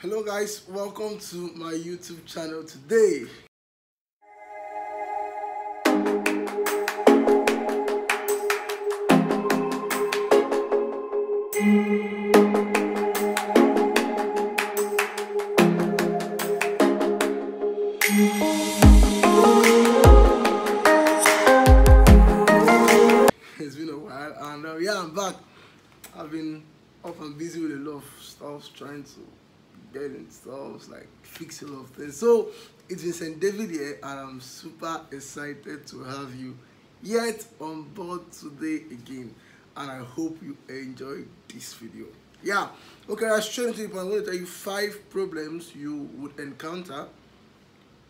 Hello guys, welcome to my YouTube channel today. It's been a while and yeah, I'm back. I've been up and busy with a lot of stuff, trying to get in stuff, like fix a lot of things. So it's been St. David here and I'm super excited to have you yet on board today again, and I hope you enjoy this video. Yeah, okay, I'm straight into the point. I'm going to tell you 5 problems you would encounter,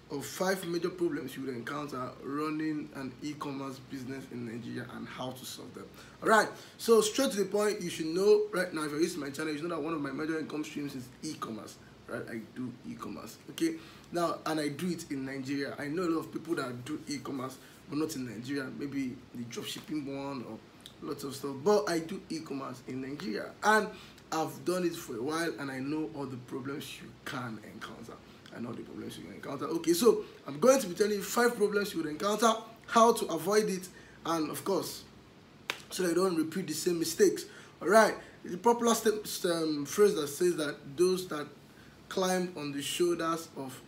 or 5 major problems you would encounter running an e-commerce business in Nigeria and how to solve them. Alright, so straight to the point, you should know right now, if you're using my channel, you should know that one of my major income streams is e-commerce. Right, I do e-commerce. Okay, now, and I do it in Nigeria. I know a lot of people that do e-commerce but not in Nigeria, maybe the dropshipping one or lots of stuff, but I do e-commerce in Nigeria and I've done it for a while and I know all the problems you can encounter. I know the problems you can encounter. Okay, so I'm going to be telling you 5 problems you would encounter, how to avoid it, and of course, so that you don't repeat the same mistakes. Alright, the popular phrase that says that those that climb on the shoulders of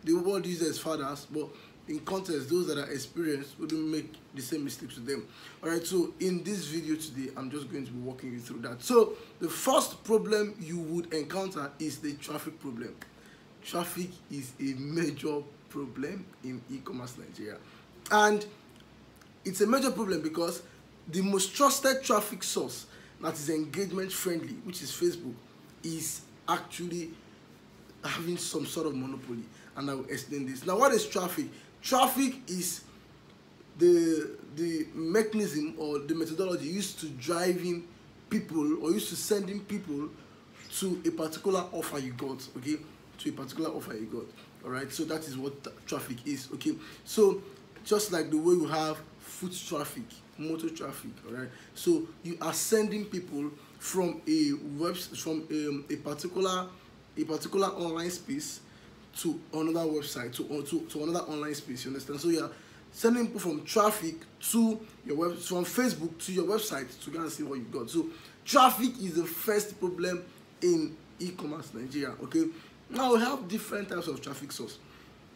the world users fathers, but in context, those that are experienced wouldn't make the same mistakes with them. Alright, so in this video today, I'm just going to be walking you through that. So the first problem you would encounter is the traffic problem. Traffic is a major problem in e-commerce Nigeria, and it's a major problem because the most trusted traffic source that is engagement friendly, which is Facebook, is actually having some sort of monopoly, and I will explain this. Now, what is traffic? Traffic is the mechanism or the methodology used to driving people or used to sending people to a particular offer you got, okay? To a particular offer you got. All right, so that is what traffic is. Okay, so just like the way you have foot traffic, motor traffic, all right, so you are sending people from a a particular online space to another website, to another online space, you understand? So you are sending people from traffic to your web, from Facebook to your website to go and see what you got. So traffic is the first problem in e-commerce Nigeria. Okay, now we have different types of traffic source.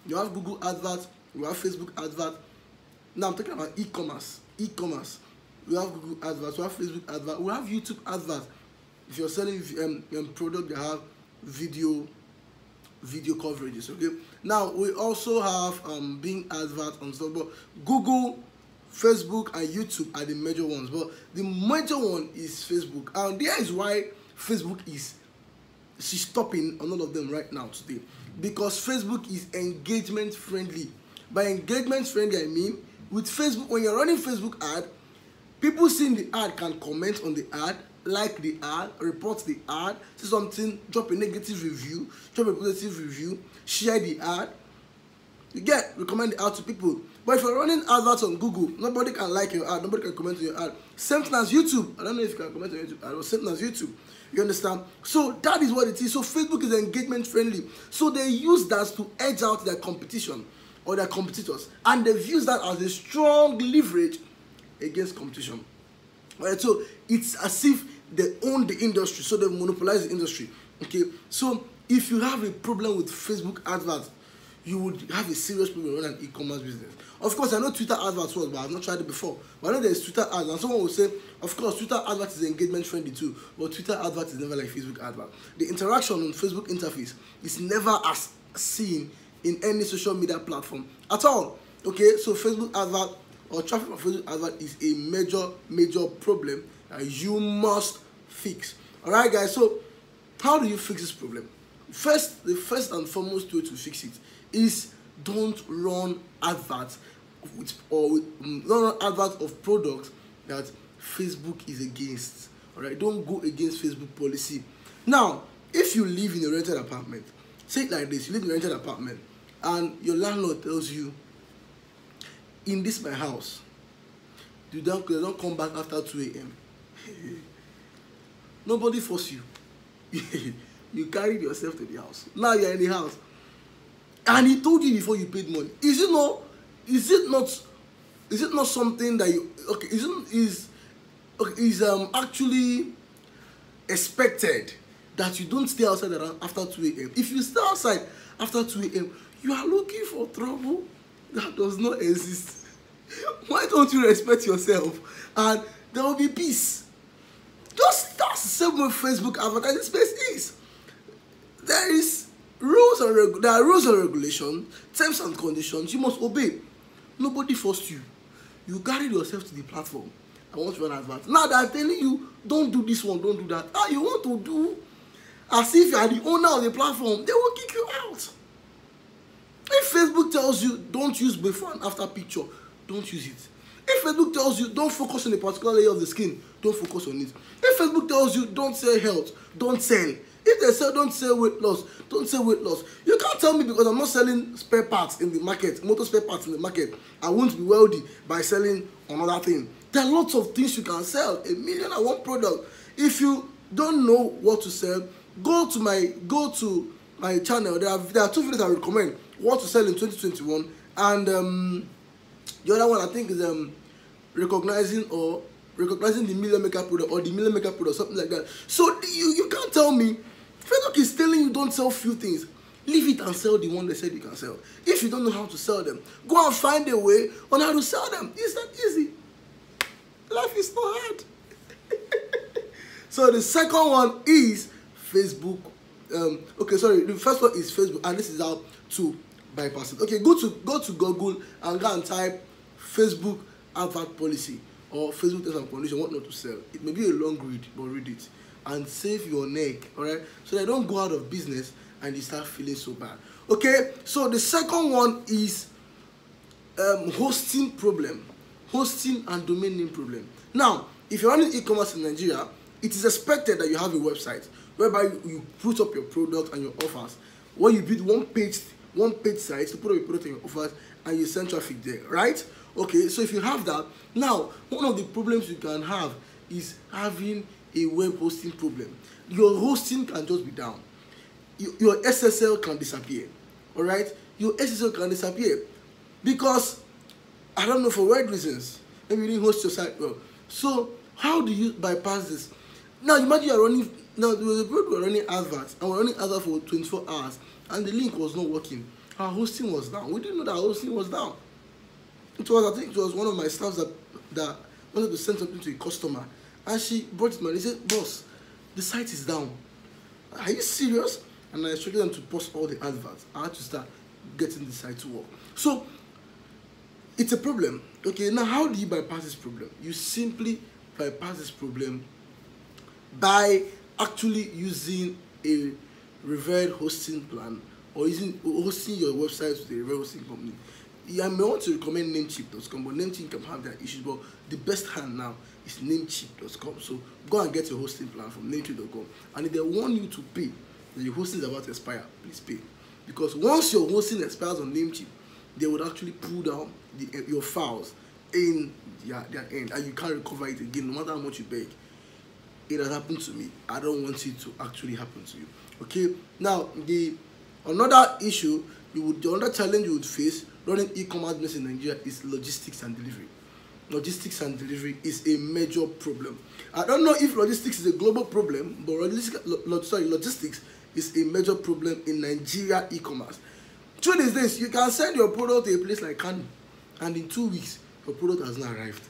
You have Google advert, you have Facebook advert. Now I'm talking about e-commerce. E-commerce. We have Google advert, we have Facebook advert, we have YouTube advert. If you're selling product, you have video coverages. Okay. Now we also have Bing advert on stuff, but Google, Facebook, and YouTube are the major ones. But the major one is Facebook, and there is why Facebook is stopping on all of them right now today, because Facebook is engagement friendly. By engagement friendly, I mean with Facebook, when you're running Facebook ad, people seeing the ad can comment on the ad, like the ad, report the ad, say something, drop a negative review, drop a positive review, share the ad. You get, recommend the ad to people. But if you're running adverts on Google, nobody can like your ad, nobody can comment on your ad. Same thing as YouTube. I don't know if you can comment on YouTube ad, or same thing as YouTube. You understand? So that is what it is. So Facebook is engagement friendly. So they use that to edge out their competition or their competitors, and they've used that as a strong leverage against competition. Right? So it's as if they own the industry, so they monopolize the industry. Okay, so if you have a problem with Facebook adverts, you would have a serious problem running an e-commerce business. Of course, I know Twitter adverts was, but I've not tried it before. But I know there's Twitter ads, and someone will say, of course, Twitter advert is engagement friendly too, but Twitter advert is never like Facebook advert. The interaction on Facebook interface is never as seen in any social media platform at all. Okay, so Facebook advert or traffic from Facebook advert is a major problem that you must fix. All right, guys. So how do you fix this problem? The first and foremost way to fix it is don't run adverts don't run adverts of products that Facebook is against. All right, don't go against Facebook policy. Now, if you live in a rented apartment, say it like this: you live in a rented apartment, and your landlord tells you, "In this my house, you don't come back after 2 a.m." Nobody force you. You carried yourself to the house. Now you're in the house. And he told you before you paid money. Is it not something that you, okay, is actually expected that you don't stay outside around after 2 a.m. If you stay outside after 2 a.m., you are looking for trouble that does not exist. Why don't you respect yourself? And there will be peace. That's the same way Facebook advertising space is. There are rules and regulations, terms and conditions you must obey. Nobody forced you. You carried yourself to the platform. I want to run advert. Now they are telling you, don't do this one, don't do that. You want to do as if you are the owner of the platform, they will kick you out. If Facebook tells you don't use before and after picture, don't use it. If Facebook tells you don't focus on a particular layer of the skin, don't focus on it. If Facebook tells you don't sell health, don't sell. If they say don't sell weight loss, don't sell weight loss. You can't tell me because I'm not selling spare parts in the market, motor spare parts in the market, I won't be wealthy by selling another thing. There are lots of things you can sell, 1,000,001 product. If you don't know what to sell, go to my channel. There are 2 videos I recommend. What to sell in 2021, and the other one I think is recognizing the million maker product or the million maker product, something like that. So you can't tell me Facebook is telling you don't sell few things. Leave it and sell the one they said you can sell. If you don't know how to sell them, go and find a way on how to sell them. It's that easy. Life is not hard. So the second one is Facebook. The first one is Facebook, and this is how to bypass it. Okay, go to Google and go and type Facebook advert policy or Facebook terms and conditions, what not to sell. It may be a long read, but read it and save your neck, all right? So they don't go out of business and you start feeling so bad. Okay, so the second one is hosting problem, hosting and domain name problem. Now, if you're running e-commerce in Nigeria, it is expected that you have a website whereby you put up your product and your offers. When you build one page site to put up your product and your offers, and you send traffic there, right? Okay, so if you have that, now one of the problems you can have is having a web hosting problem. Your hosting can just be down. Your SSL can disappear, all right? Your SSL can disappear because, I don't know, for weird reasons, maybe you didn't host your site well. So how do you bypass this? Now imagine you're running, now there was a period we were running adverts, and we're running adverts for 24 hours, and the link was not working. Our hosting was down. We didn't know that our hosting was down. I think it was one of my staffs that wanted to send something to a customer, and she brought it to me and he said, boss, the site is down. Are you serious? And I instructed them to post all the adverts. I had to start getting the site to work. So it's a problem. Okay, now how do you bypass this problem? You simply bypass this problem by actually using a referred hosting plan or hosting your website with a referred hosting company. I may want to recommend Namecheap.com, but Namecheap can have their issues, but the best hand now is Namecheap.com. So go and get your hosting plan from Namecheap.com. And if they want you to pay, that your hosting is about to expire, please pay. Because once your hosting expires on Namecheap, they would actually pull down your files in their end, and you can't recover it again, no matter how much you beg. It has happened to me. I don't want it to actually happen to you. Okay. Now another issue the other challenge you would face running e-commerce business in Nigeria is logistics and delivery. Logistics and delivery is a major problem. I don't know if logistics is a global problem, but logistics is a major problem in Nigeria e-commerce. Truth is this: you can send your product to a place like Kano, and in 2 weeks your product has not arrived.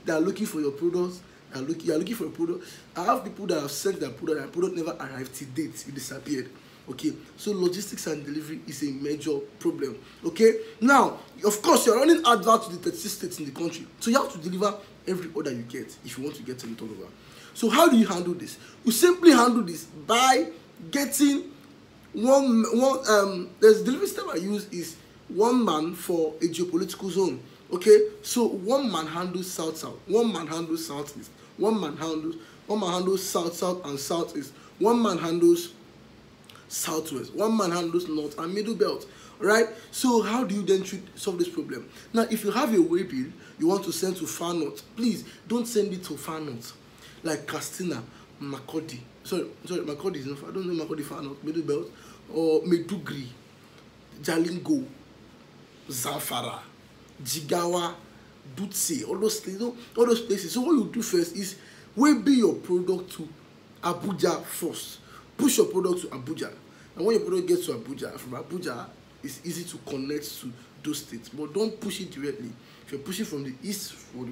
They are looking for your products. You are looking for a product. I have people that have sent their product never arrived till date. It disappeared. Okay, so logistics and delivery is a major problem. Okay, now of course you're running adverts to the 36 states in the country, so you have to deliver every order you get if you want to get any turnover. So how do you handle this? You simply handle this by getting there's delivery system I use is one man for a geopolitical zone. Okay, so one man handles south, one man handles southeast, one man handles south and southeast, one man handles southwest, one man handles north and middle belt. Right? So how do you then solve this problem? Now, if you have a waybill you want to send to far north, please don't send it to far north like Castina, Makurdi. Sorry, Makurdi is not far. I don't know Makurdi far enough. Middle Belt or Maiduguri, Jalingo, Zamfara, Jigawa, Dutse, all those things, all those places. So what you do first is be your product to Abuja first. Push your product to Abuja. And when your product gets to Abuja, from Abuja, it's easy to connect to those states. But don't push it directly. If you're pushing from the east or the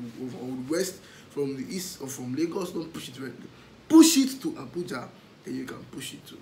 west, from the east or from Lagos, don't push it directly. Push it to Abuja, then you can push it to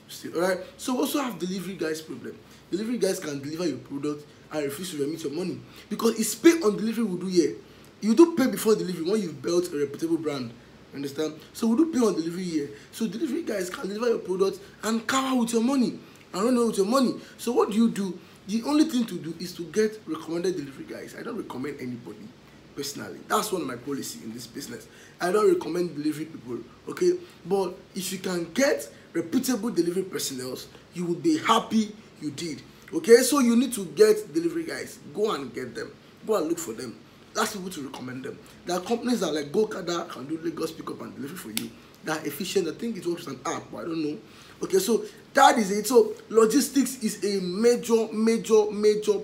state. Alright? So we also have delivery guys problem. Delivery guys can deliver your product and refuse to remit your money. Because it's pay on delivery we do here. You do pay before delivery when you've built a reputable brand. Understand? So we do pay on delivery here. So delivery guys can deliver your product and cover with your money and run away with your money. So what do? The only thing to do is to get recommended delivery guys. I don't recommend anybody personally. That's one of my policy in this business. I don't recommend delivery people, okay? But if you can get reputable delivery personnel, you will be happy you did, okay? So you need to get delivery guys. Go and get them. Go and look for them. Ask people to recommend them. There are companies that like GoCada can do Lagos pickup and delivery for you. They are efficient. I think it works with an app, but I don't know. Okay, so that is it. So logistics is a major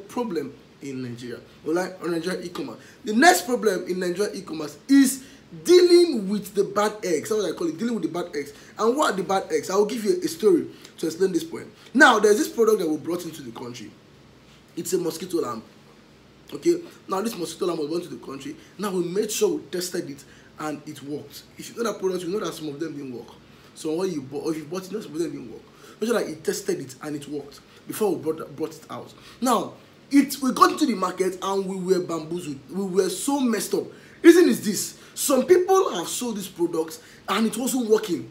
problem in Nigeria. Like on Nigeria e-commerce. The next problem in Nigeria e-commerce is dealing with the bad eggs. That's what I call it, dealing with the bad eggs. And what are the bad eggs? I will give you a story to explain this point. Now, there's this product that we brought into the country. It's a mosquito lamp. Okay, now this mosquito lamp was brought to the country. Now we made sure we tested it and it worked. If you know that product, you know that some of them didn't work. So when you bought, or if you bought it, some of them didn't work. Make sure that it tested it and it worked before we brought it out. Now, we got into the market and we were bamboozled. We were so messed up. Reason is this: some people have sold these products and it wasn't working.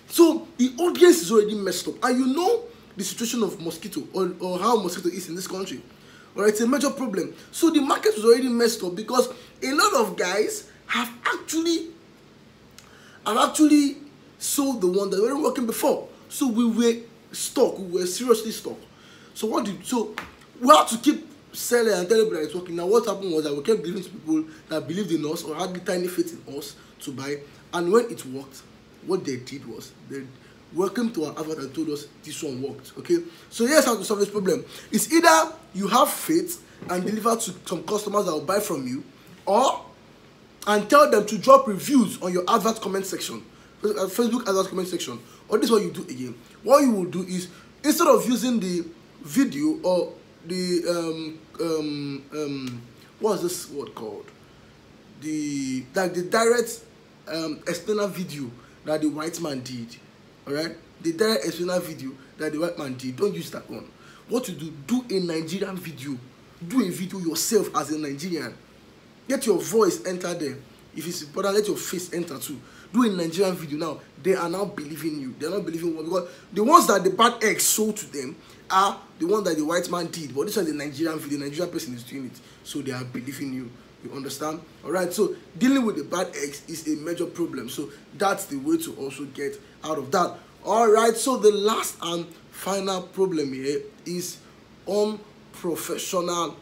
So the audience is already messed up. And you know the situation of mosquito or how mosquito is in this country. Alright, it's a major problem. So the market was already messed up because a lot of guys have actually sold the one that weren't working before. So we were stuck. We were seriously stuck. So we had to keep selling and telling people that it's working. Now what happened was that we kept giving to people that believed in us or had the tiny faith in us to buy. And when it worked, what they did was they welcome to our advert and told us this one worked. Okay, so here's how to solve this problem. It's either you have faith and deliver to some customers that will buy from you, and tell them to drop reviews on your advert comment section, Facebook advert comment section. Or this is what you do again. What you will do is, instead of using the video or the what's this word called, the direct external video that the white man did. Alright, the direct explainer video that the white man did, don't use that one. What you do a Nigerian video. Do a video yourself as a Nigerian. Let your voice enter there. If it's important, let your face enter too. Do a Nigerian video now. They are now believing you. They are not believing one because the ones that the bad eggs sold to them are the ones that the white man did. But this one is a Nigerian video. The Nigerian person is doing it, so they are believing you. You understand? Alright, so dealing with the bad eggs is a major problem. So that's the way to also get out of that. Alright, so the last and final problem here is unprofessional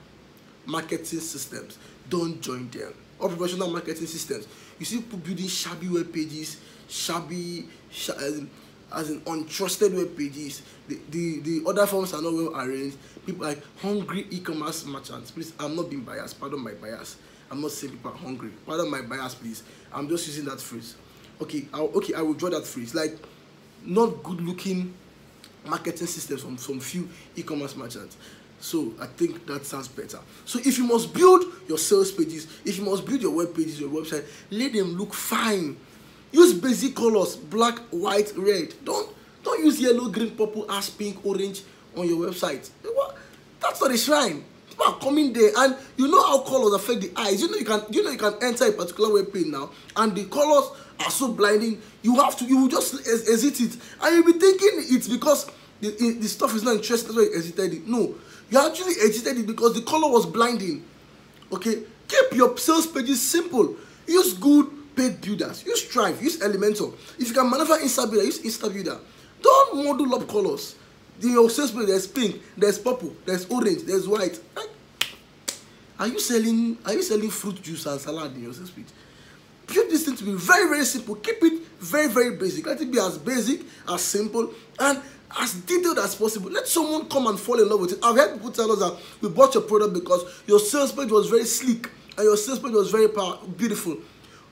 marketing systems. Don't join them. Unprofessional marketing systems. You see people building shabby web pages, as in untrusted web pages. The other forms are not well arranged. People like hungry e-commerce merchants. Please, I'm not being biased. Pardon my bias. I'm not saying people are hungry. Pardon my bias, please. I'm just using that phrase. Okay, I will draw that phrase. Like, not good-looking marketing systems from some few e-commerce merchants. So I think that sounds better. So if you must build your sales pages, if you must build your web pages, your website, let them look fine. Use basic colors: black, white, red. Don't use yellow, green, purple, ash, pink, orange on your website. That's not a shrine. People are coming there, and you know how colors affect the eyes. You know you can enter a particular web page now, and the colors are so blinding. You will just exit it, and you'll be thinking it's because the stuff is not interesting. That's why you exited it. No, you actually exited it because the color was blinding. Okay, keep your sales pages simple. Use good paid builders. Use Strive. Use Elementor. If you can manufacture InstaBuilder, use InstaBuilder. Don't model up colors. In your sales page, there's pink, there's purple, there's orange, there's white. Are you selling fruit juice and salad in your sales page? Build this thing to be very, very simple. Keep it very, very basic. Let it be as basic, as simple, and as detailed as possible. Let someone come and fall in love with it. I've heard people tell us that we bought your product because your sales page was very sleek and your sales page was very beautiful,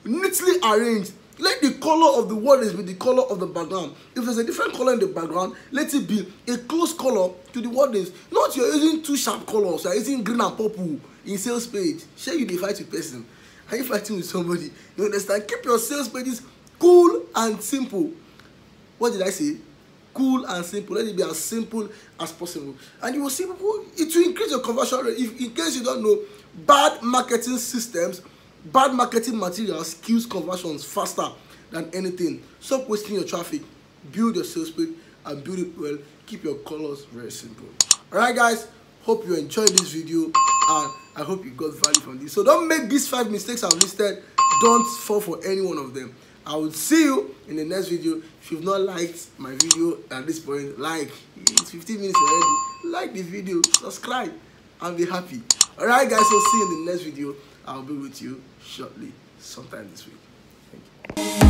neatly arranged. Let the color of the wordings be the color of the background. If there's a different color in the background, let it be a close color to the wordings. Not you're using two sharp colors. You're using green and purple in sales page. Share you the fight with person. Are you fighting with somebody? You understand? Keep your sales pages cool and simple. What did I say? Cool and simple. Let it be as simple as possible. And you will see people, it will increase your conversion rate. If, in case you don't know, bad marketing systems, bad marketing materials kills conversions faster than anything. Stop wasting your traffic. Build your sales page and build it well. Keep your colors very simple. Alright guys, hope you enjoyed this video and I hope you got value from this. So don't make these 5 mistakes I've listed. Don't fall for any one of them. I will see you in the next video. If you've not liked my video at this point, like, it's 15 minutes already. Like the video, subscribe, and be happy. Alright guys, so see you in the next video. I'll be with you shortly, sometime this week. Thank you.